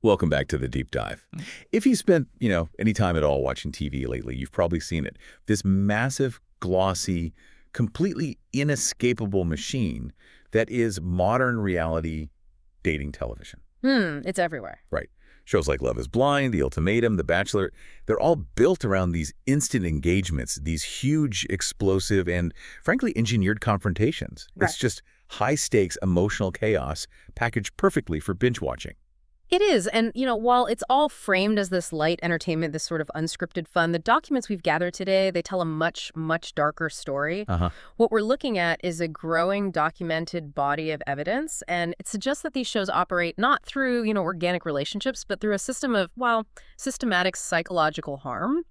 Welcome back to the deep dive. If you spent, any time at all watching TV lately, you've probably seen it. This massive, glossy, completely inescapable machine that is modern reality dating television. It's everywhere. Right. Shows like Love is Blind, The Ultimatum, The Bachelor, they're all built around these instant engagements, these huge, explosive, and frankly, engineered confrontations. Right. It's just high-stakes emotional chaos packaged perfectly for binge watching. It is. And, while it's all framed as this light entertainment, this sort of unscripted fun, the documents we've gathered today, they tell a much, much darker story. What we're looking at is a growing documented body of evidence, and it suggests that these shows operate not through, organic relationships, but through a system of, systematic psychological harm.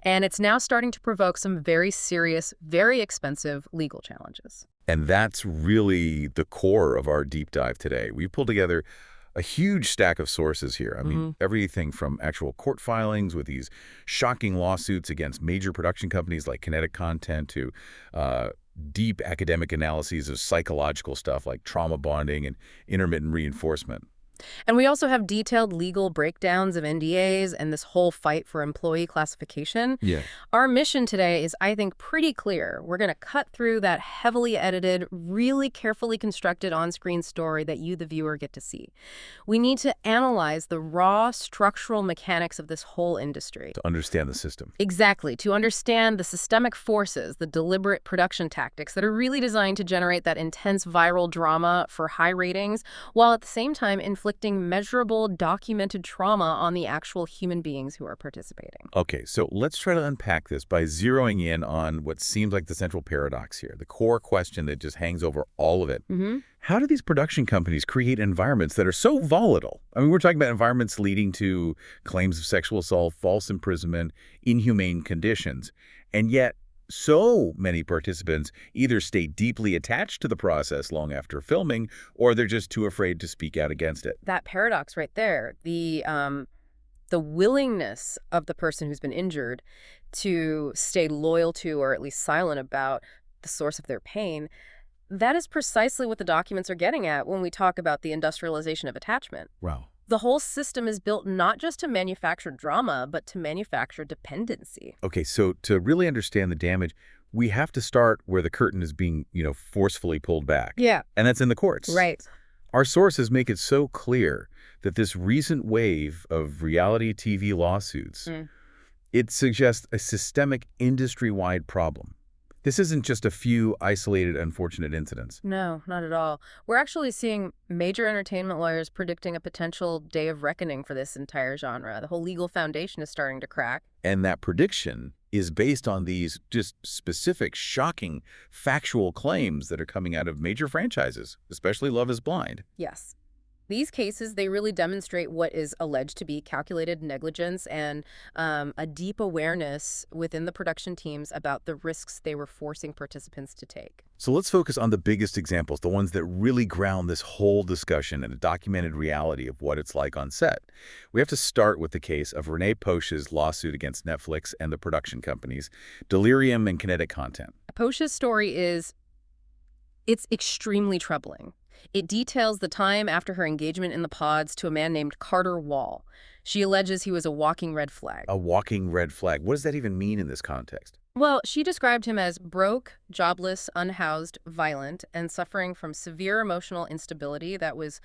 And it's now starting to provoke some very serious, very expensive legal challenges. And that's really the core of our deep dive today. We've pulled together a huge stack of sources here. I mean, everything from actual court filings with these shocking lawsuits against major production companies like Kinetic Content to deep academic analyses of psychological stuff like trauma bonding and intermittent reinforcement. And we also have detailed legal breakdowns of NDAs and this whole fight for employee classification. Yeah. Our mission today is, I think, pretty clear. We're going to cut through that heavily edited, really carefully constructed on-screen story that you, the viewer, get to see. We need to analyze the raw structural mechanics of this whole industry. To understand the system. Exactly. To understand the systemic forces, the deliberate production tactics that are really designed to generate that intense viral drama for high ratings, while at the same time inflicting measurable, documented trauma on the actual human beings who are participating. Okay, so let's try to unpack this by zeroing in on what seems like the central paradox here, the core question that just hangs over all of it. How do these production companies create environments that are so volatile? I mean, we're talking about environments leading to claims of sexual assault, false imprisonment, inhumane conditions, and yet so many participants either stay deeply attached to the process long after filming, or they're just too afraid to speak out against it. That paradox right there, the willingness of the person who's been injured to stay loyal to or at least silent about the source of their pain, that is precisely what the documents are getting at when we talk about the industrialization of attachment. Wow. The whole system is built not just to manufacture drama, but to manufacture dependency. Okay, so to really understand the damage, we have to start where the curtain is being, forcefully pulled back. Yeah. And that's in the courts. Right. Our sources make it so clear that this recent wave of reality TV lawsuits, it suggests a systemic industry-wide problem. This isn't just a few isolated, unfortunate incidents. No, not at all. We're actually seeing major entertainment lawyers predicting a potential day of reckoning for this entire genre. The whole legal foundation is starting to crack. And that prediction is based on these just specific, shocking, factual claims that are coming out of major franchises, especially Love is Blind. Yes. These cases, they really demonstrate what is alleged to be calculated negligence and a deep awareness within the production teams about the risks they were forcing participants to take. So let's focus on the biggest examples, the ones that really ground this whole discussion in a documented reality of what it's like on set. We have to start with the case of Renee Posh's lawsuit against Netflix and the production companies, Delirium and Kinetic Content. Posh's story it's extremely troubling. It details the time after her engagement in the pods to a man named Carter Wall. She alleges he was a walking red flag. A walking red flag. What does that even mean in this context? Well, she described him as broke, jobless, unhoused, violent, and suffering from severe emotional instability that was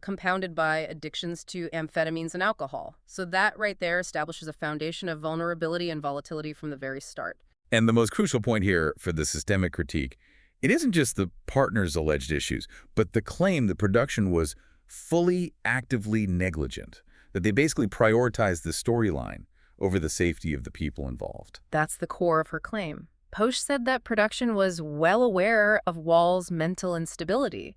compounded by addictions to amphetamines and alcohol. So that right there establishes a foundation of vulnerability and volatility from the very start. And the most crucial point here for the systemic critique, it isn't just the partner's alleged issues, but the claim that production was fully, actively negligent, that they basically prioritized the storyline over the safety of the people involved. That's the core of her claim. Posh said that production was well aware of Wall's mental instability.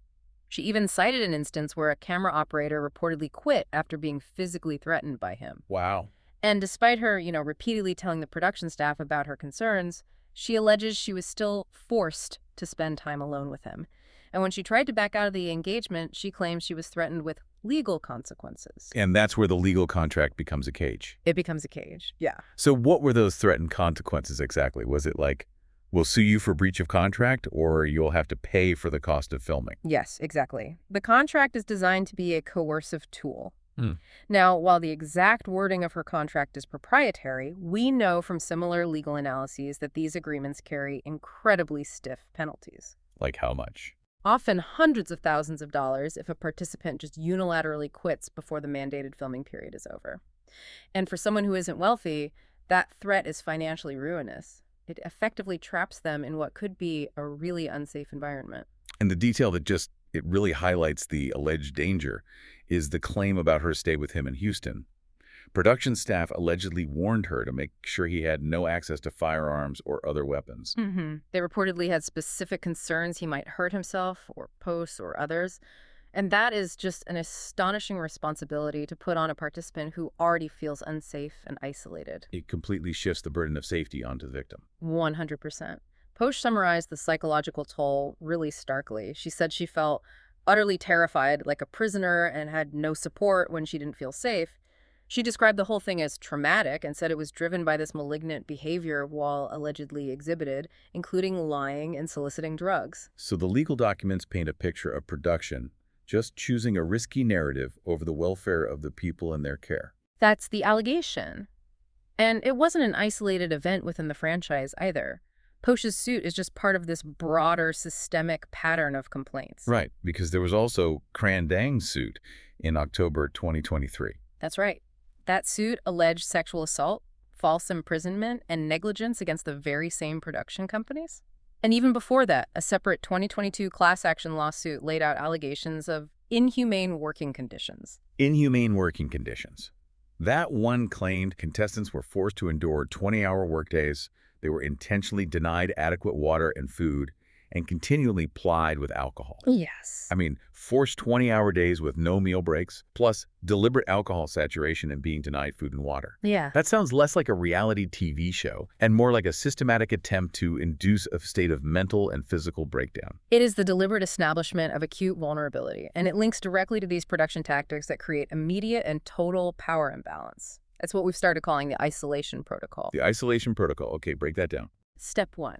She even cited an instance where a camera operator reportedly quit after being physically threatened by him. Wow. And despite her, repeatedly telling the production staff about her concerns, she alleges she was still forced to spend time alone with him. And when she tried to back out of the engagement, she claims she was threatened with legal consequences. And that's where the legal contract becomes a cage. It becomes a cage, yeah. So what were those threatened consequences exactly? Was it like, we'll sue you for breach of contract, or you'll have to pay for the cost of filming? Yes, exactly. The contract is designed to be a coercive tool. Now, while the exact wording of her contract is proprietary, we know from similar legal analyses that these agreements carry incredibly stiff penalties. Like how much? Often hundreds of thousands of dollars if a participant just unilaterally quits before the mandated filming period is over. And for someone who isn't wealthy, that threat is financially ruinous. It effectively traps them in what could be a really unsafe environment. And the detail that it really highlights the alleged danger is the claim about her stay with him in Houston. Production staff allegedly warned her to make sure he had no access to firearms or other weapons. They reportedly had specific concerns he might hurt himself or posts or others. And that is just an astonishing responsibility to put on a participant who already feels unsafe and isolated. It completely shifts the burden of safety onto the victim. 100%. Posh summarized the psychological toll really starkly. She said she felt utterly terrified, like a prisoner, and had no support when she didn't feel safe. She described the whole thing as traumatic and said it was driven by this malignant behavior Wall allegedly exhibited, including lying and soliciting drugs. So the legal documents paint a picture of production just choosing a risky narrative over the welfare of the people in their care. That's the allegation. And it wasn't an isolated event within the franchise either. Posh's suit is just part of this broader systemic pattern of complaints. Right, because there was also Crandang's suit in October 2023. That's right. That suit alleged sexual assault, false imprisonment, and negligence against the very same production companies. And even before that, a separate 2022 class action lawsuit laid out allegations of inhumane working conditions. Inhumane working conditions. That one claimed contestants were forced to endure 20-hour workdays, they were intentionally denied adequate water and food, and continually plied with alcohol. Yes. I mean, forced 20-hour days with no meal breaks, plus deliberate alcohol saturation and being denied food and water. Yeah. That sounds less like a reality TV show and more like a systematic attempt to induce a state of mental and physical breakdown. It is the deliberate establishment of acute vulnerability, and it links directly to these production tactics that create immediate and total power imbalance. That's what we've started calling the isolation protocol. The isolation protocol. Okay, break that down. Step 1.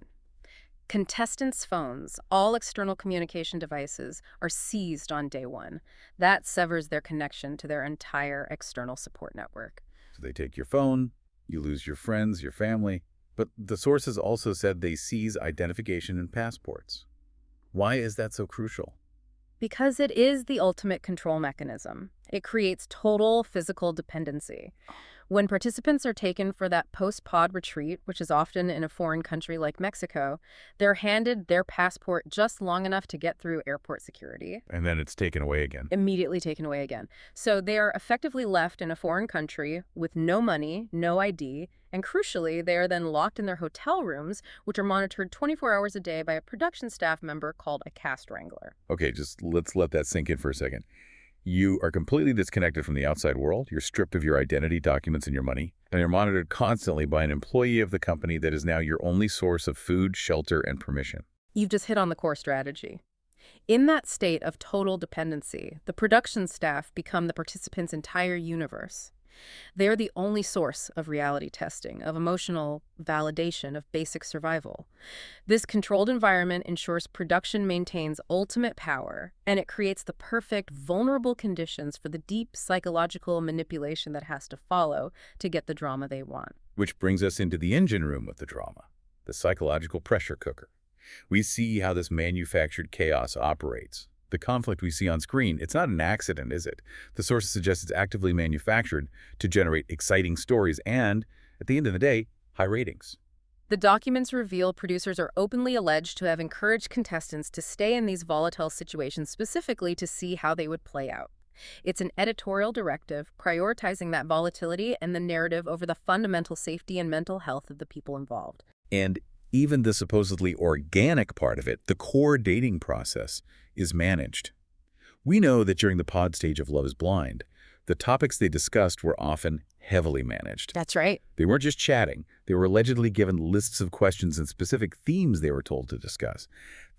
Contestants' phones, all external communication devices, are seized on day 1. That severs their connection to their entire external support network. So they take your phone, you lose your friends, your family. But the sources also said they seize identification and passports. Why is that so crucial? Because it is the ultimate control mechanism. It creates total physical dependency. When participants are taken for that post-pod retreat, which is often in a foreign country like Mexico, they're handed their passport just long enough to get through airport security. And then it's taken away again. Immediately taken away again. So they are effectively left in a foreign country with no money, no ID, and crucially, they are then locked in their hotel rooms, which are monitored 24 hours a day by a production staff member called a cast wrangler. Okay, just let's let that sink in for a second. You are completely disconnected from the outside world. You're stripped of your identity, documents, and your money. And you're monitored constantly by an employee of the company that is now your only source of food, shelter, and permission. You've just hit on the core strategy. In that state of total dependency, the production staff become the participants' entire universe. They're the only source of reality testing, of emotional validation, of basic survival. This controlled environment ensures production maintains ultimate power, and it creates the perfect, vulnerable conditions for the deep psychological manipulation that has to follow to get the drama they want. Which brings us into the engine room of the drama, the psychological pressure cooker. We see how this manufactured chaos operates. The conflict we see on screen, it's not an accident, is it? The sources suggest it's actively manufactured to generate exciting stories and, at the end of the day, high ratings. The documents reveal producers are openly alleged to have encouraged contestants to stay in these volatile situations specifically to see how they would play out. It's an editorial directive prioritizing that volatility and the narrative over the fundamental safety and mental health of the people involved. And even the supposedly organic part of it, the core dating process, is managed. We know that during the pod stage of Love is Blind, the topics they discussed were often heavily managed. That's right. They weren't just chatting. They were allegedly given lists of questions and specific themes they were told to discuss.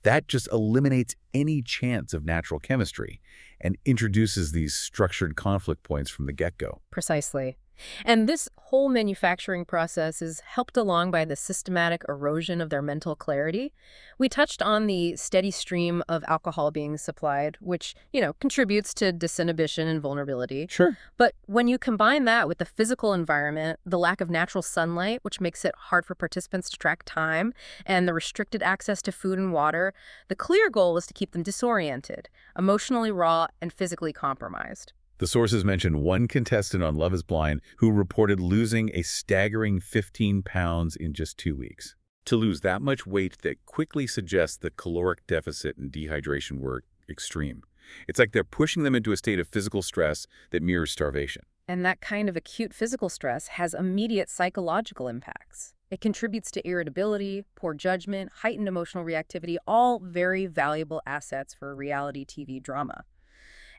That just eliminates any chance of natural chemistry and introduces these structured conflict points from the get-go. Precisely. And this whole manufacturing process is helped along by the systematic erosion of their mental clarity. We touched on the steady stream of alcohol being supplied, which, contributes to disinhibition and vulnerability. Sure. But when you combine that with the physical environment, the lack of natural sunlight, which makes it hard for participants to track time, and the restricted access to food and water, the clear goal is to keep them disoriented, emotionally raw, and physically compromised. The sources mention one contestant on Love is Blind who reported losing a staggering 15 pounds in just 2 weeks. To lose that much weight that quickly suggests that caloric deficit and dehydration were extreme. It's like they're pushing them into a state of physical stress that mirrors starvation. And that kind of acute physical stress has immediate psychological impacts. It contributes to irritability, poor judgment, heightened emotional reactivity, all very valuable assets for reality TV drama.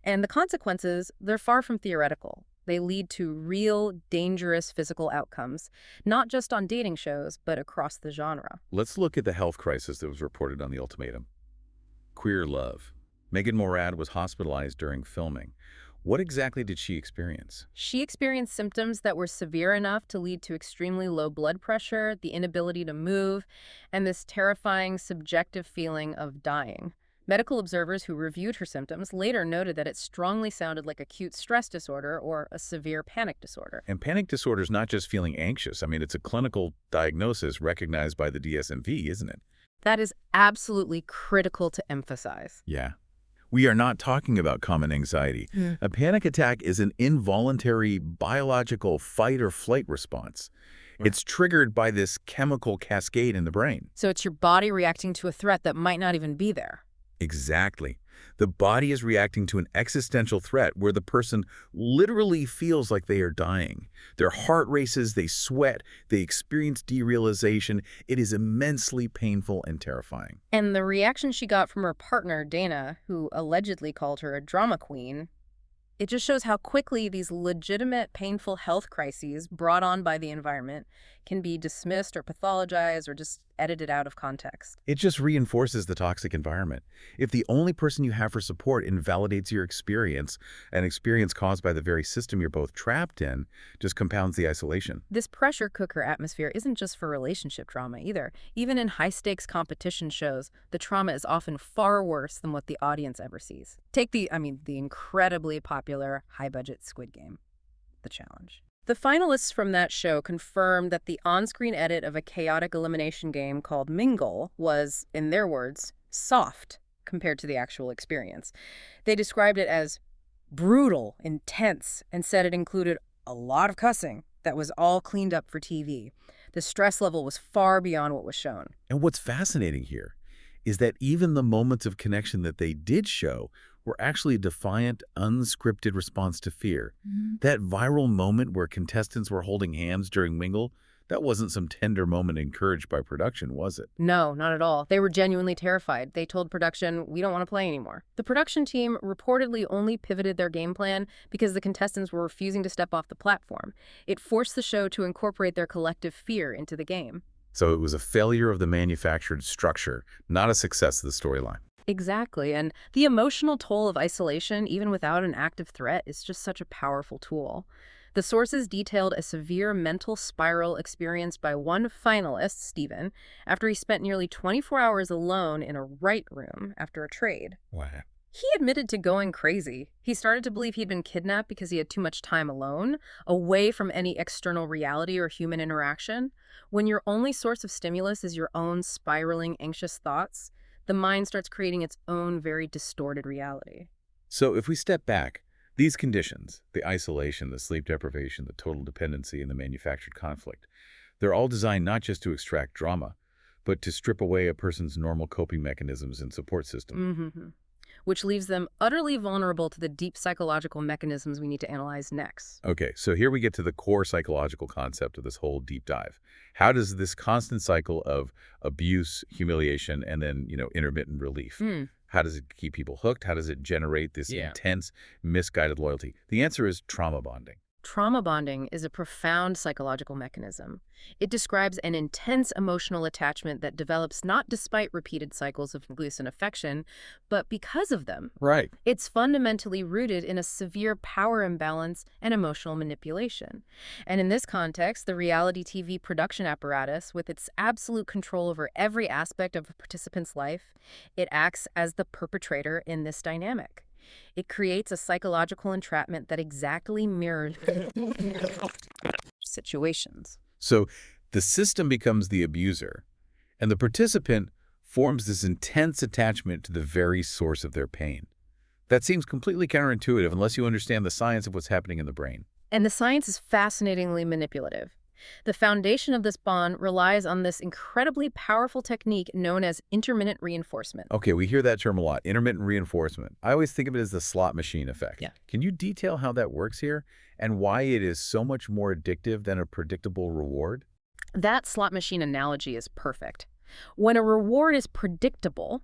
And the consequences, they're far from theoretical. They lead to real, dangerous physical outcomes, not just on dating shows, but across the genre. Let's look at the health crisis that was reported on the ultimatum. Queer love. Megan Morad was hospitalized during filming. What exactly did she experience? She experienced symptoms that were severe enough to lead to extremely low blood pressure, the inability to move, and this terrifying subjective feeling of dying. Medical observers who reviewed her symptoms later noted that it strongly sounded like acute stress disorder or a severe panic disorder. And panic disorder is not just feeling anxious. I mean, it's a clinical diagnosis recognized by the DSM-V, isn't it? That is absolutely critical to emphasize. Yeah. We are not talking about common anxiety. A panic attack is an involuntary biological fight or flight response. It's triggered by this chemical cascade in the brain. So it's your body reacting to a threat that might not even be there. Exactly. The body is reacting to an existential threat where the person literally feels like they are dying. Their heart races, they sweat, they experience derealization. It is immensely painful and terrifying. And the reaction she got from her partner, Dana, who allegedly called her a drama queen, it just shows how quickly these legitimate, painful health crises brought on by the environment can be dismissed or pathologized or just edited out of context. It just reinforces the toxic environment. If the only person you have for support invalidates your experience, an experience caused by the very system you're both trapped in, just compounds the isolation. This pressure cooker atmosphere isn't just for relationship drama either. Even in high-stakes competition shows, the trauma is often far worse than what the audience ever sees. Take the incredibly popular high-budget Squid Game, The Challenge. The finalists from that show confirmed that the on-screen edit of a chaotic elimination game called Mingle was, in their words, soft compared to the actual experience. They described it as brutal, intense, and said it included a lot of cussing that was all cleaned up for TV. The stress level was far beyond what was shown. And what's fascinating here is that even the moments of connection that they did show were actually a defiant, unscripted response to fear. That viral moment where contestants were holding hands during Mingle, that wasn't some tender moment encouraged by production, was it? No, not at all. They were genuinely terrified. They told production, we don't want to play anymore. The production team reportedly only pivoted their game plan because the contestants were refusing to step off the platform. It forced the show to incorporate their collective fear into the game. So it was a failure of the manufactured structure, not a success of the storyline. Exactly, and the emotional toll of isolation, even without an active threat, is just such a powerful tool. The sources detailed a severe mental spiral experienced by one finalist, Steven, after he spent nearly 24 hours alone in a right room after a trade. Wow. He admitted to going crazy. He started to believe he'd been kidnapped because he had too much time alone, away from any external reality or human interaction. When your only source of stimulus is your own spiraling, anxious thoughts, the mind starts creating its own very distorted reality. So if we step back, these conditions, the isolation, the sleep deprivation, the total dependency, and the manufactured conflict, they're all designed not just to extract drama, but to strip away a person's normal coping mechanisms and support system. Which leaves them utterly vulnerable to the deep psychological mechanisms we need to analyze next. Okay, so here we get to the core psychological concept of this whole deep dive. How does this constant cycle of abuse, humiliation, and then, intermittent relief, how does it keep people hooked? How does it generate this intense, misguided loyalty? The answer is trauma bonding. Trauma bonding is a profound psychological mechanism. It describes an intense emotional attachment that develops not despite repeated cycles of neglect and affection, but because of them. Right. It's fundamentally rooted in a severe power imbalance and emotional manipulation. And in this context, the reality TV production apparatus, with its absolute control over every aspect of a participant's life, it acts as the perpetrator in this dynamic. It creates a psychological entrapment that exactly mirrors situations. So the system becomes the abuser, and the participant forms this intense attachment to the very source of their pain. That seems completely counterintuitive unless you understand the science of what's happening in the brain. And the science is fascinatingly manipulative. The foundation of this bond relies on this incredibly powerful technique known as intermittent reinforcement. Okay, we hear that term a lot, intermittent reinforcement. I always think of it as the slot machine effect. Yeah. Can you detail how that works here and why it is so much more addictive than a predictable reward? That slot machine analogy is perfect. When a reward is predictable,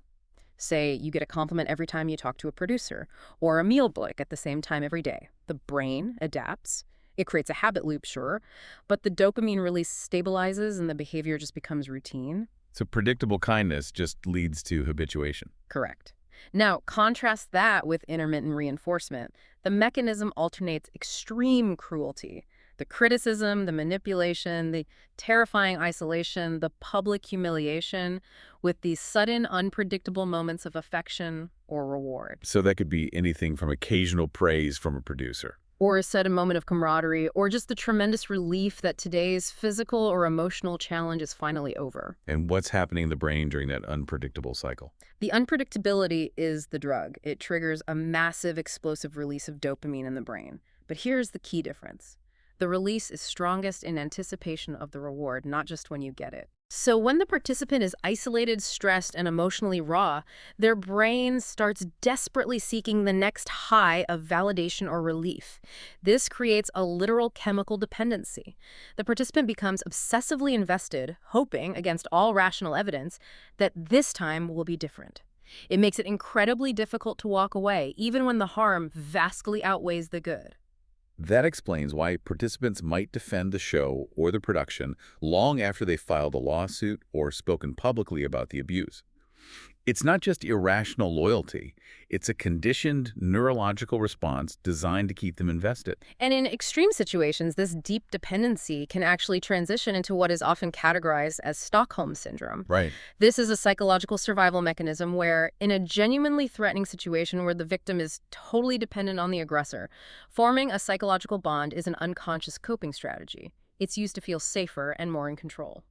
say you get a compliment every time you talk to a producer, or a meal break at the same time every day, the brain adapts. It creates a habit loop, sure, but the dopamine release stabilizes and the behavior just becomes routine. So predictable kindness just leads to habituation. Correct. Now, contrast that with intermittent reinforcement. The mechanism alternates extreme cruelty. The criticism, the manipulation, the terrifying isolation, the public humiliation, with these sudden, unpredictable moments of affection or reward. So that could be anything from occasional praise from a producer. Or a sudden moment of camaraderie, or just the tremendous relief that today's physical or emotional challenge is finally over. And what's happening in the brain during that unpredictable cycle? The unpredictability is the drug. It triggers a massive explosive release of dopamine in the brain. But here's the key difference. The release is strongest in anticipation of the reward, not just when you get it. So when the participant is isolated, stressed, and emotionally raw, their brain starts desperately seeking the next high of validation or relief. This creates a literal chemical dependency. The participant becomes obsessively invested, hoping, against all rational evidence, that this time will be different. It makes it incredibly difficult to walk away, even when the harm vastly outweighs the good. That explains why participants might defend the show or the production long after they filed a lawsuit or spoken publicly about the abuse. It's not just irrational loyalty. It's a conditioned neurological response designed to keep them invested. And in extreme situations, this deep dependency can actually transition into what is often categorized as Stockholm Syndrome. Right. This is a psychological survival mechanism where, in a genuinely threatening situation where the victim is totally dependent on the aggressor, forming a psychological bond is an unconscious coping strategy. It's used to feel safer and more in control.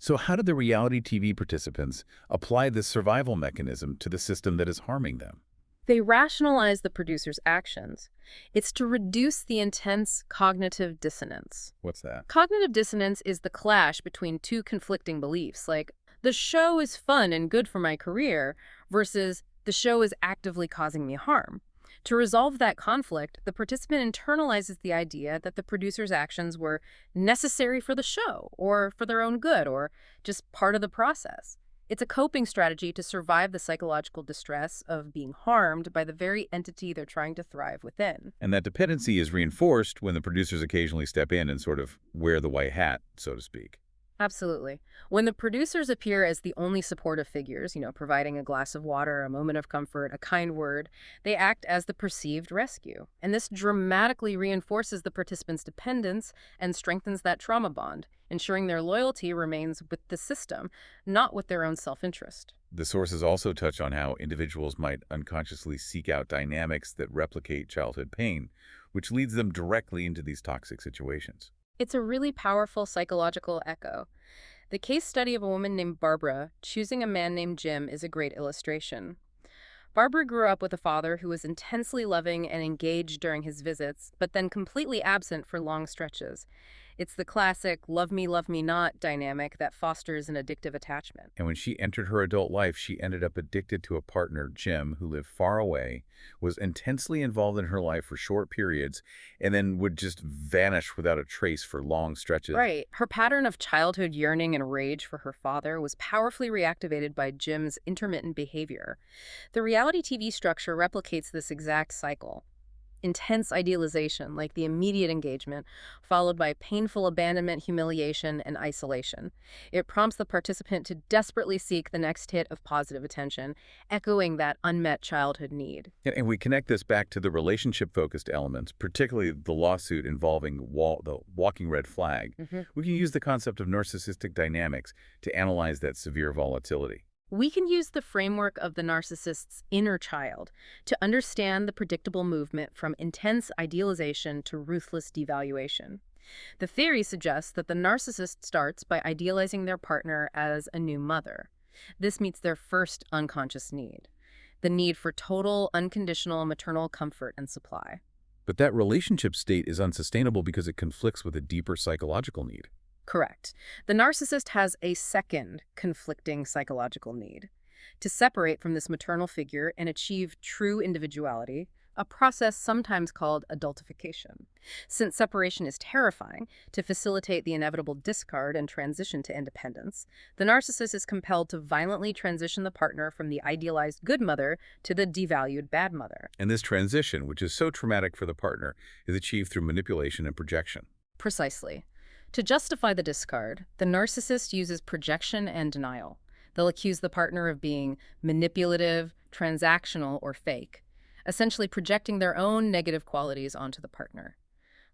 So how did the reality TV participants apply this survival mechanism to the system that is harming them? They rationalize the producer's actions. It's to reduce the intense cognitive dissonance. What's that? Cognitive dissonance is the clash between two conflicting beliefs, like, the show is fun and good for my career, versus the show is actively causing me harm. To resolve that conflict, the participant internalizes the idea that the producer's actions were necessary for the show, or for their own good, or just part of the process. It's a coping strategy to survive the psychological distress of being harmed by the very entity they're trying to thrive within. And that dependency is reinforced when the producers occasionally step in and sort of wear the white hat, so to speak. Absolutely. When the producers appear as the only supportive figures, providing a glass of water, a moment of comfort, a kind word, they act as the perceived rescue. And this dramatically reinforces the participants' dependence and strengthens that trauma bond, ensuring their loyalty remains with the system, not with their own self-interest. The sources also touch on how individuals might unconsciously seek out dynamics that replicate childhood pain, which leads them directly into these toxic situations. It's a really powerful psychological echo. The case study of a woman named Barbara choosing a man named Jim is a great illustration. Barbara grew up with a father who was intensely loving and engaged during his visits, but then completely absent for long stretches. It's the classic love me not dynamic that fosters an addictive attachment. And when she entered her adult life, she ended up addicted to a partner, Jim, who lived far away, was intensely involved in her life for short periods, and then would just vanish without a trace for long stretches. Right. Her pattern of childhood yearning and rage for her father was powerfully reactivated by Jim's intermittent behavior. The reality TV structure replicates this exact cycle. intense idealization, like the immediate engagement, followed by painful abandonment, humiliation, and isolation. It prompts the participant to desperately seek the next hit of positive attention, echoing that unmet childhood need. And we connect this back to the relationship-focused elements, particularly the lawsuit involving the walking red flag. We can use the concept of narcissistic dynamics to analyze that severe volatility. We can use the framework of the narcissist's inner child to understand the predictable movement from intense idealization to ruthless devaluation. The theory suggests that the narcissist starts by idealizing their partner as a new mother. This meets their first unconscious need, the need for total, unconditional maternal comfort and supply. But that relationship state is unsustainable because it conflicts with a deeper psychological need. Correct. The narcissist has a second conflicting psychological need: to separate from this maternal figure and achieve true individuality, a process sometimes called adultification. Since separation is terrifying, to facilitate the inevitable discard and transition to independence, the narcissist is compelled to violently transition the partner from the idealized good mother to the devalued bad mother. And this transition, which is so traumatic for the partner, is achieved through manipulation and projection. Precisely. To justify the discard, the narcissist uses projection and denial. They'll accuse the partner of being manipulative, transactional, or fake, essentially projecting their own negative qualities onto the partner.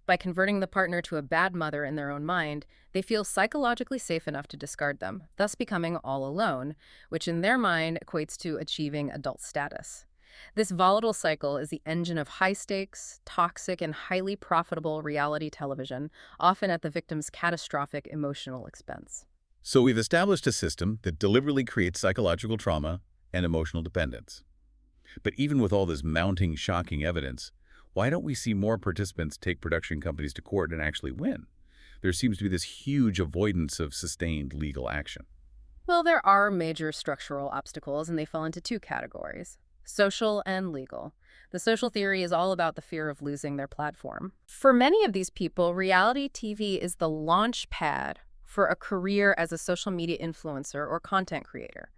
By converting the partner to a bad mother in their own mind, they feel psychologically safe enough to discard them, thus becoming all alone, which in their mind equates to achieving adult status. This volatile cycle is the engine of high-stakes, toxic, and highly profitable reality television, often at the victim's catastrophic emotional expense. So we've established a system that deliberately creates psychological trauma and emotional dependence. But even with all this mounting, shocking evidence, why don't we see more participants take production companies to court and actually win? There seems to be this huge avoidance of sustained legal action. Well, there are major structural obstacles, and they fall into two categories: social and legal. The social theory is all about the fear of losing their platform. For many of these people, reality TV is the launch pad for a career as a social media influencer or content creator.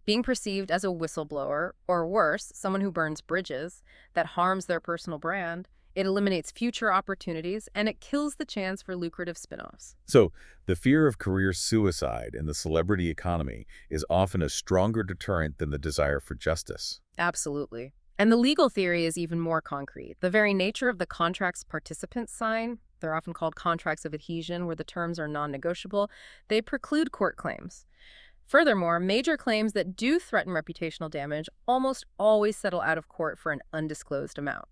Being perceived as a whistleblower, or worse, someone who burns bridges, that harms their personal brand, it eliminates future opportunities and it kills the chance for lucrative spin-offs. So the fear of career suicide in the celebrity economy is often a stronger deterrent than the desire for justice. Absolutely. And the legal theory is even more concrete. The very nature of the contracts participants sign, they're often called contracts of adhesion, where the terms are non-negotiable, they preclude court claims. Furthermore, major claims that do threaten reputational damage almost always settle out of court for an undisclosed amount.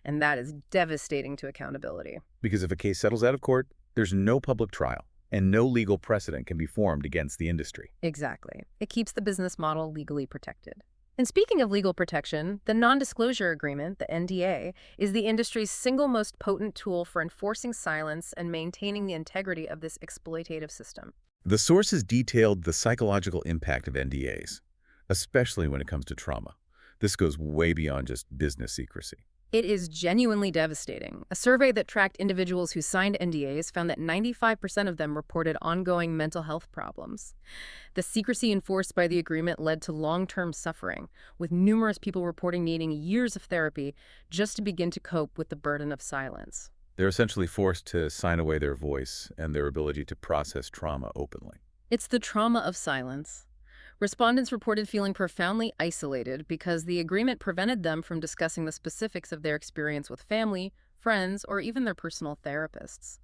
And that is devastating to accountability. Because if a case settles out of court, there's no public trial, and no legal precedent can be formed against the industry. Exactly. It keeps the business model legally protected. And speaking of legal protection, the non-disclosure agreement, the NDA, is the industry's single most potent tool for enforcing silence and maintaining the integrity of this exploitative system. The sources detailed the psychological impact of NDAs, especially when it comes to trauma. This goes way beyond just business secrecy. It is genuinely devastating. A survey that tracked individuals who signed NDAs found that 95% of them reported ongoing mental health problems. The secrecy enforced by the agreement led to long-term suffering, with numerous people reporting needing years of therapy just to begin to cope with the burden of silence. They're essentially forced to sign away their voice and their ability to process trauma openly. It's the trauma of silence. Respondents reported feeling profoundly isolated because the agreement prevented them from discussing the specifics of their experience with family, friends, or even their personal therapists.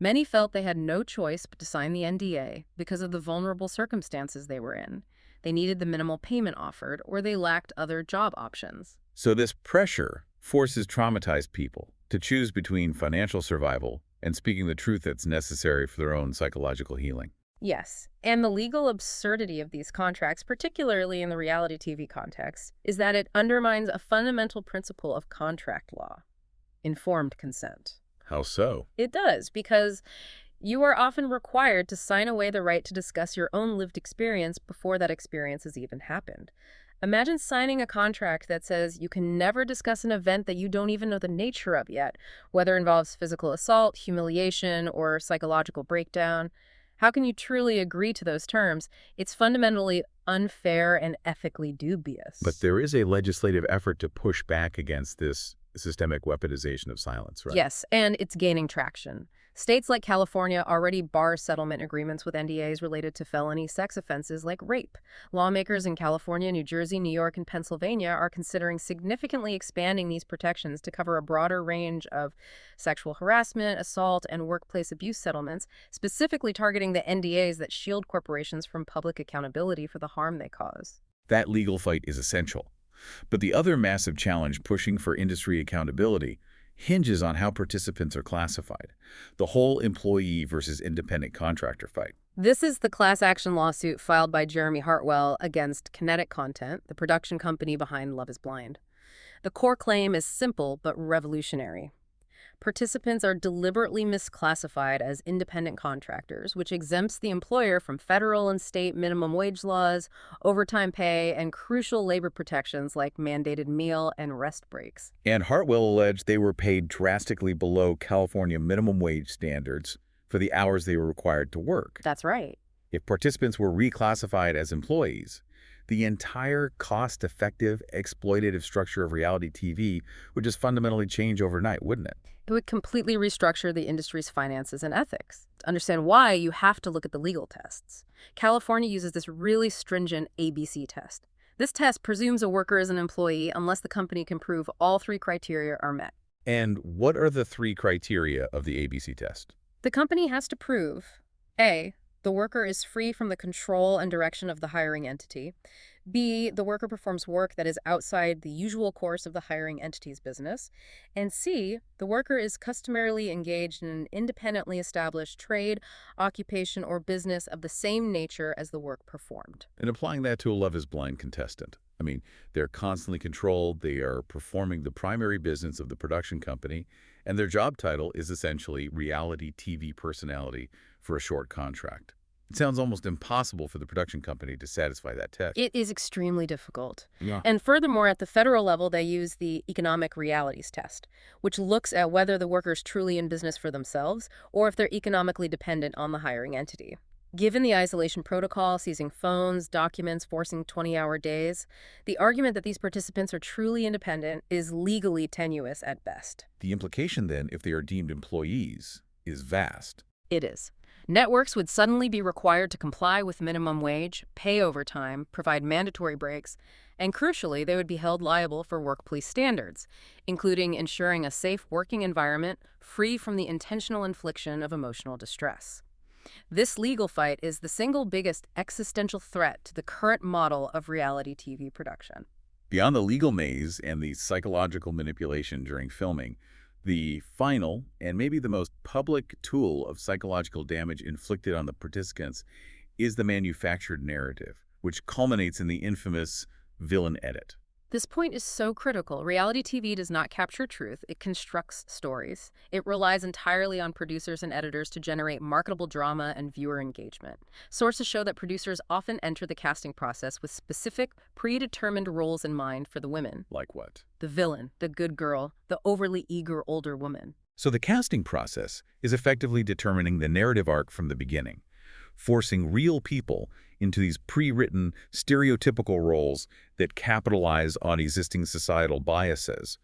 Many felt they had no choice but to sign the NDA because of the vulnerable circumstances they were in. They needed the minimal payment offered, or they lacked other job options. So this pressure forces traumatized people to choose between financial survival and speaking the truth that's necessary for their own psychological healing. Yes, and the legal absurdity of these contracts, particularly in the reality TV context, is that it undermines a fundamental principle of contract law: informed consent. How so? It does, because you are often required to sign away the right to discuss your own lived experience before that experience has even happened. Imagine signing a contract that says you can never discuss an event that you don't even know the nature of yet, whether it involves physical assault, humiliation, or psychological breakdown. How can you truly agree to those terms? It's fundamentally unfair and ethically dubious. But there is a legislative effort to push back against this systemic weaponization of silence, right? Yes, and it's gaining traction. States like California already bar settlement agreements with NDAs related to felony sex offenses like rape. Lawmakers in California, New Jersey, New York, and Pennsylvania are considering significantly expanding these protections to cover a broader range of sexual harassment, assault, and workplace abuse settlements, specifically targeting the NDAs that shield corporations from public accountability for the harm they cause. That legal fight is essential. But the other massive challenge pushing for industry accountability hinges on how participants are classified, the whole employee versus independent contractor fight. This is the class action lawsuit filed by Jeremy Hartwell against Kinetic Content, the production company behind Love is Blind. The core claim is simple but revolutionary. Participants are deliberately misclassified as independent contractors, which exempts the employer from federal and state minimum wage laws, overtime pay, and crucial labor protections like mandated meal and rest breaks. And Hartwell alleged they were paid drastically below California minimum wage standards for the hours they were required to work. That's right. If participants were reclassified as employees, the entire cost-effective, exploitative structure of reality TV would just fundamentally change overnight, wouldn't it? It would completely restructure the industry's finances and ethics. To understand why, you have to look at the legal tests. California uses this really stringent ABC test. This test presumes a worker is an employee unless the company can prove all three criteria are met. And what are the three criteria of the ABC test? The company has to prove A, the worker is free from the control and direction of the hiring entity. B, the worker performs work that is outside the usual course of the hiring entity's business. And C, the worker is customarily engaged in an independently established trade, occupation, or business of the same nature as the work performed. And applying that to a Love is Blind contestant. I mean, they're constantly controlled, they are performing the primary business of the production company, and their job title is essentially reality TV personality for a short contract. It sounds almost impossible for the production company to satisfy that test. It is extremely difficult. Yeah. And furthermore, at the federal level, they use the economic realities test, which looks at whether the worker is truly in business for themselves or if they're economically dependent on the hiring entity. Given the isolation protocol, seizing phones, documents, forcing 20-hour days, the argument that these participants are truly independent is legally tenuous at best. The implication then, if they are deemed employees, is vast. It is. Networks would suddenly be required to comply with minimum wage, pay overtime, provide mandatory breaks, and crucially, they would be held liable for workplace standards, including ensuring a safe working environment free from the intentional infliction of emotional distress. This legal fight is the single biggest existential threat to the current model of reality TV production. Beyond the legal maze and the psychological manipulation during filming, the final and maybe the most public tool of psychological damage inflicted on the participants is the manufactured narrative, which culminates in the infamous villain edit. This point is so critical. Reality TV does not capture truth. It constructs stories. It relies entirely on producers and editors to generate marketable drama and viewer engagement. Sources show that producers often enter the casting process with specific, predetermined roles in mind for the women. Like what? The villain, the good girl, the overly eager older woman. So the casting process is effectively determining the narrative arc from the beginning, forcing real people into these pre-written, stereotypical roles that capitalize on existing societal biases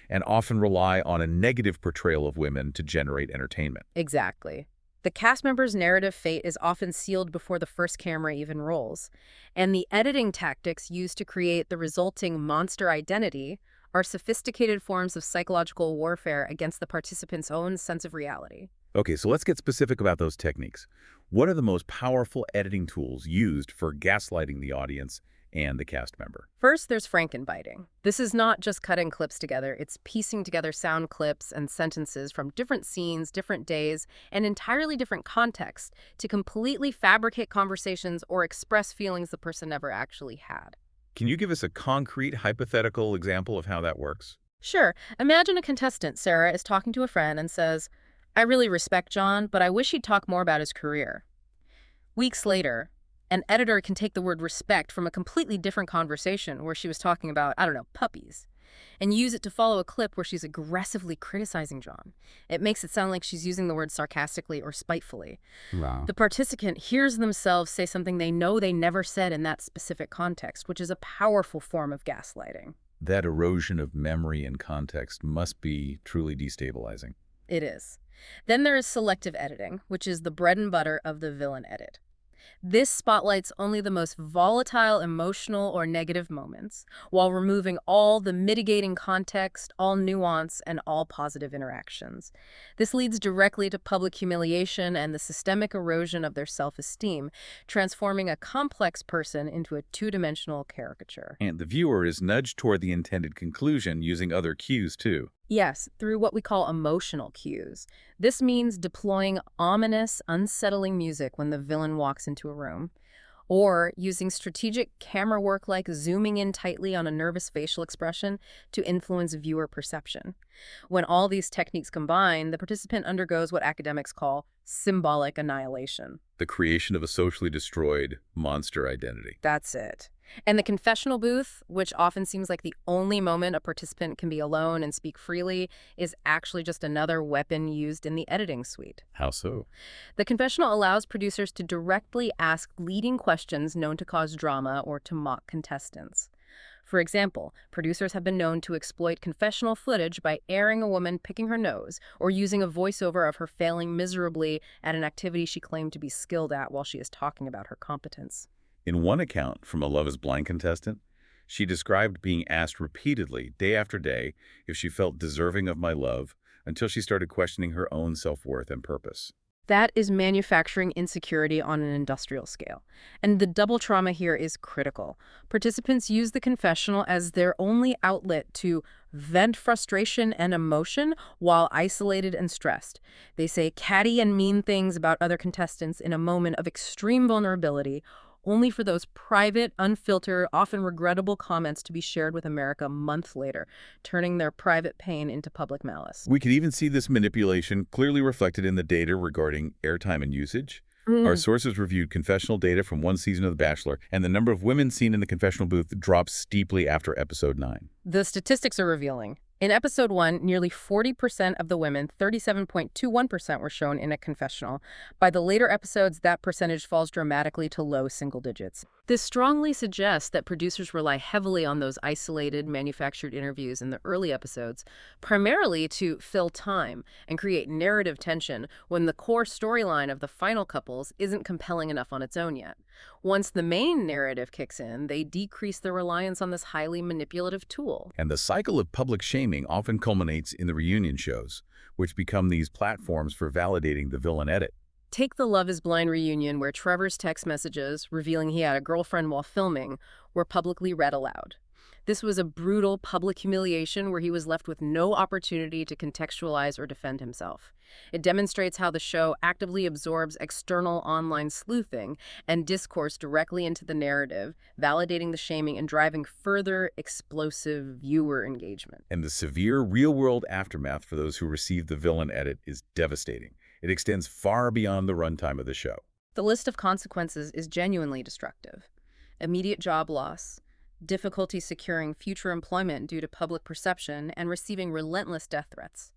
and often rely on a negative portrayal of women to generate entertainment. Exactly. The cast member's narrative fate is often sealed before the first camera even rolls, and the editing tactics used to create the resulting monster identity are sophisticated forms of psychological warfare against the participant's own sense of reality. Okay, so let's get specific about those techniques. What are the most powerful editing tools used for gaslighting the audience and the cast member? First, there's frankenbiting. This is not just cutting clips together, it's piecing together sound clips and sentences from different scenes, different days, and entirely different contexts to completely fabricate conversations or express feelings the person never actually had. Can you give us a concrete, hypothetical example of how that works? Sure. Imagine a contestant, Sarah, is talking to a friend and says, "I really respect John, but I wish he'd talk more about his career." Weeks later, an editor can take the word respect from a completely different conversation where she was talking about, I don't know, puppies, and use it to follow a clip where she's aggressively criticizing John. It makes it sound like she's using the word sarcastically or spitefully. Wow. The participant hears themselves say something they know they never said in that specific context, which is a powerful form of gaslighting. That erosion of memory and context must be truly destabilizing. It is. Then there is selective editing, which is the bread and butter of the villain edit. This spotlights only the most volatile, emotional, or negative moments, while removing all the mitigating context, all nuance, and all positive interactions. This leads directly to public humiliation and the systemic erosion of their self-esteem, transforming a complex person into a two-dimensional caricature. And the viewer is nudged toward the intended conclusion using other cues, too. Yes, through what we call emotional cues. This means deploying ominous, unsettling music when the villain walks into a room, or using strategic camera work like zooming in tightly on a nervous facial expression to influence viewer perception. When all these techniques combine, the participant undergoes what academics call symbolic annihilation. The creation of a socially destroyed monster identity. That's it. And the confessional booth, which often seems like the only moment a participant can be alone and speak freely, is actually just another weapon used in the editing suite. How so? The confessional allows producers to directly ask leading questions known to cause drama or to mock contestants. For example, producers have been known to exploit confessional footage by airing a woman picking her nose or using a voiceover of her failing miserably at an activity she claimed to be skilled at while she is talking about her competence. In one account from a Love is Blind contestant, she described being asked repeatedly, day after day, if she felt deserving of my love, until she started questioning her own self-worth and purpose. That is manufacturing insecurity on an industrial scale. And the double trauma here is critical. Participants use the confessional as their only outlet to vent frustration and emotion while isolated and stressed. They say catty and mean things about other contestants in a moment of extreme vulnerability, only for those private, unfiltered, often regrettable comments to be shared with America months later, turning their private pain into public malice. We could even see this manipulation clearly reflected in the data regarding airtime and usage. Our sources reviewed confessional data from one season of The Bachelor, and the number of women seen in the confessional booth dropped steeply after episode 9. The statistics are revealing. In episode 1, nearly 40% of the women, 37.21%, were shown in a confessional. By the later episodes, that percentage falls dramatically to low single digits. This strongly suggests that producers rely heavily on those isolated, manufactured interviews in the early episodes, primarily to fill time and create narrative tension when the core storyline of the final couples isn't compelling enough on its own yet. Once the main narrative kicks in, they decrease their reliance on this highly manipulative tool. And the cycle of public shaming often culminates in the reunion shows, which become these platforms for validating the villain edit. Take the Love is Blind reunion where Trevor's text messages, revealing he had a girlfriend while filming, were publicly read aloud. This was a brutal public humiliation where he was left with no opportunity to contextualize or defend himself. It demonstrates how the show actively absorbs external online sleuthing and discourse directly into the narrative, validating the shaming and driving further explosive viewer engagement. And the severe real-world aftermath for those who receive the villain edit is devastating. It extends far beyond the runtime of the show. The list of consequences is genuinely destructive. Immediate job loss, difficulty securing future employment due to public perception, and receiving relentless death threats.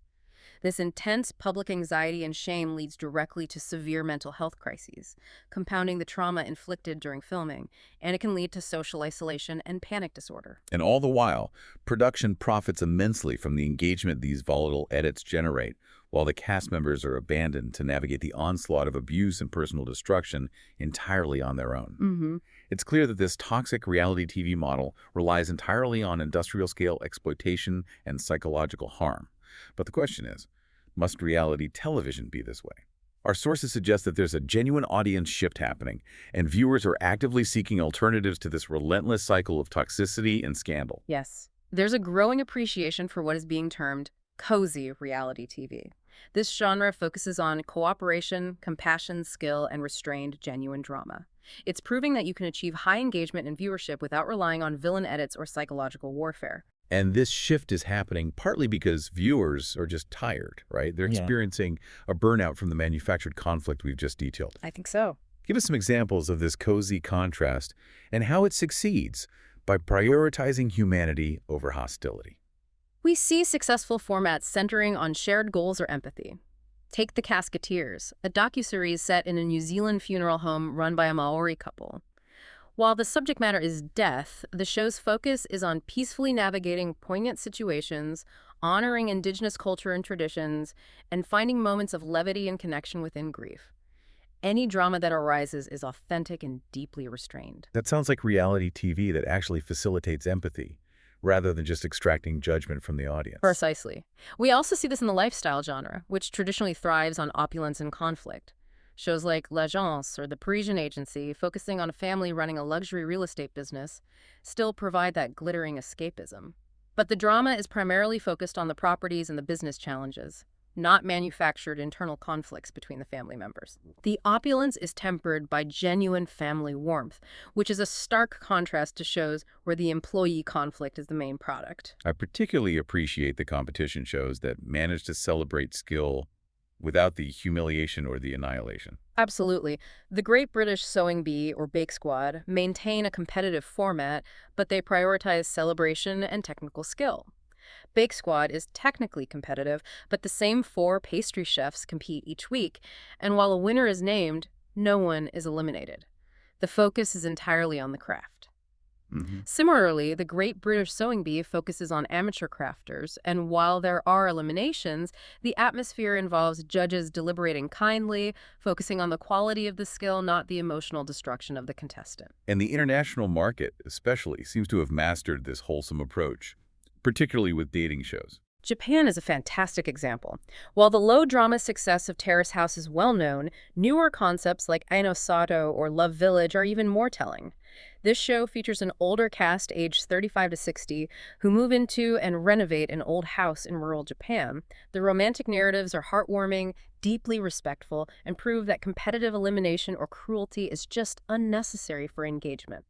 This intense public anxiety and shame leads directly to severe mental health crises, compounding the trauma inflicted during filming, and it can lead to social isolation and panic disorder. And all the while, production profits immensely from the engagement these volatile edits generate, while the cast members are abandoned to navigate the onslaught of abuse and personal destruction entirely on their own. It's clear that this toxic reality TV model relies entirely on industrial-scale exploitation and psychological harm. But the question is, must reality television be this way? Our sources suggest that there's a genuine audience shift happening, and viewers are actively seeking alternatives to this relentless cycle of toxicity and scandal. Yes, there's a growing appreciation for what is being termed cozy reality TV. This genre focuses on cooperation, compassion, skill, and restrained, genuine drama. It's proving that you can achieve high engagement and viewership without relying on villain edits or psychological warfare. And this shift is happening partly because viewers are just tired, right? They're experiencing a burnout from the manufactured conflict we've just detailed. I think so. Give us some examples of this cozy contrast and how it succeeds by prioritizing humanity over hostility. We see successful formats centering on shared goals or empathy. Take The Casketeers, a docuseries set in a New Zealand funeral home run by a Maori couple. While the subject matter is death, the show's focus is on peacefully navigating poignant situations, honoring indigenous culture and traditions, and finding moments of levity and connection within grief. Any drama that arises is authentic and deeply restrained. That sounds like reality TV that actually facilitates empathy, rather than just extracting judgment from the audience. Precisely. We also see this in the lifestyle genre, which traditionally thrives on opulence and conflict. Shows like L'Agence or The Parisian Agency, focusing on a family running a luxury real estate business, still provide that glittering escapism. But the drama is primarily focused on the properties and the business challenges, not manufactured internal conflicts between the family members. The opulence is tempered by genuine family warmth, which is a stark contrast to shows where the employee conflict is the main product. I particularly appreciate the competition shows that manage to celebrate skill without the humiliation or the annihilation. Absolutely. The Great British Sewing Bee or Bake Squad maintain a competitive format, but they prioritize celebration and technical skill. Bake Squad is technically competitive, but the same 4 pastry chefs compete each week, and while a winner is named, no one is eliminated. The focus is entirely on the craft. Similarly, the Great British Sewing Bee focuses on amateur crafters, and while there are eliminations, the atmosphere involves judges deliberating kindly, focusing on the quality of the skill, not the emotional destruction of the contestant. And the international market, especially, seems to have mastered this wholesome approach, particularly with dating shows. Japan is a fantastic example. While the low-drama success of Terrace House is well known, newer concepts like Aino Sato or Love Village are even more telling. This show features an older cast aged 35 to 60 who move into and renovate an old house in rural Japan. The romantic narratives are heartwarming, deeply respectful, and prove that competitive elimination or cruelty is just unnecessary for engagement.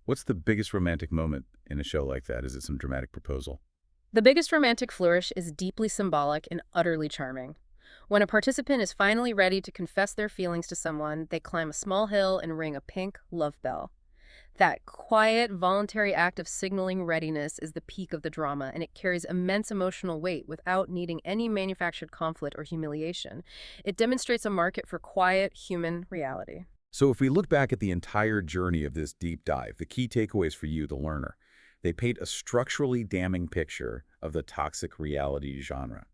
What's the biggest romantic moment in a show like that? Is it some dramatic proposal? The biggest romantic flourish is deeply symbolic and utterly charming. When a participant is finally ready to confess their feelings to someone, they climb a small hill and ring a pink love bell. That quiet, voluntary act of signaling readiness is the peak of the drama, and it carries immense emotional weight without needing any manufactured conflict or humiliation. It demonstrates a market for quiet, human reality. So if we look back at the entire journey of this deep dive, the key takeaways for you, the learner, they paint a structurally damning picture of the toxic reality genre.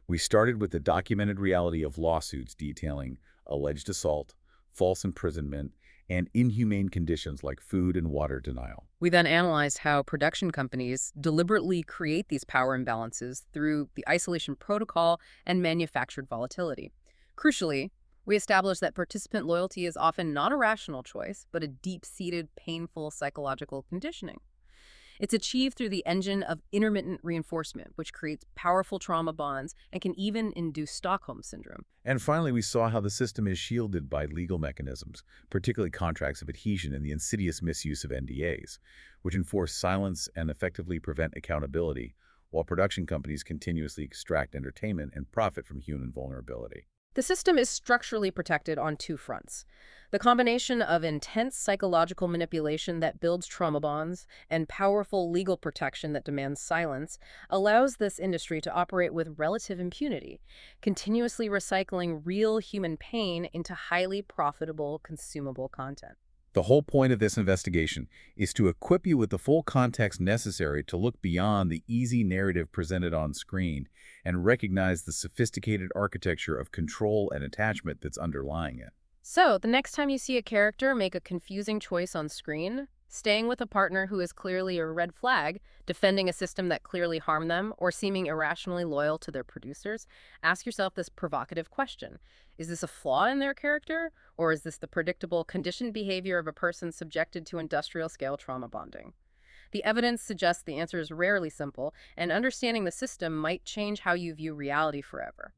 We started with the documented reality of lawsuits detailing alleged assault, false imprisonment, and inhumane conditions like food and water denial. We then analyzed how production companies deliberately create these power imbalances through the isolation protocol and manufactured volatility. Crucially, we established that participant loyalty is often not a rational choice, but a deep-seated, painful psychological conditioning. It's achieved through the engine of intermittent reinforcement, which creates powerful trauma bonds and can even induce Stockholm Syndrome. And finally, we saw how the system is shielded by legal mechanisms, particularly contracts of adhesion and the insidious misuse of NDAs, which enforce silence and effectively prevent accountability, while production companies continuously extract entertainment and profit from human vulnerability. The system is structurally protected on 2 fronts. The combination of intense psychological manipulation that builds trauma bonds and powerful legal protection that demands silence allows this industry to operate with relative impunity, continuously recycling real human pain into highly profitable, consumable content. The whole point of this investigation is to equip you with the full context necessary to look beyond the easy narrative presented on screen and recognize the sophisticated architecture of control and attachment that's underlying it. So, the next time you see a character make a confusing choice on screen, staying with a partner who is clearly a red flag, defending a system that clearly harmed them, or seeming irrationally loyal to their producers, ask yourself this provocative question. Is this a flaw in their character, or is this the predictable, conditioned behavior of a person subjected to industrial-scale trauma bonding? The evidence suggests the answer is rarely simple, and understanding the system might change how you view reality forever.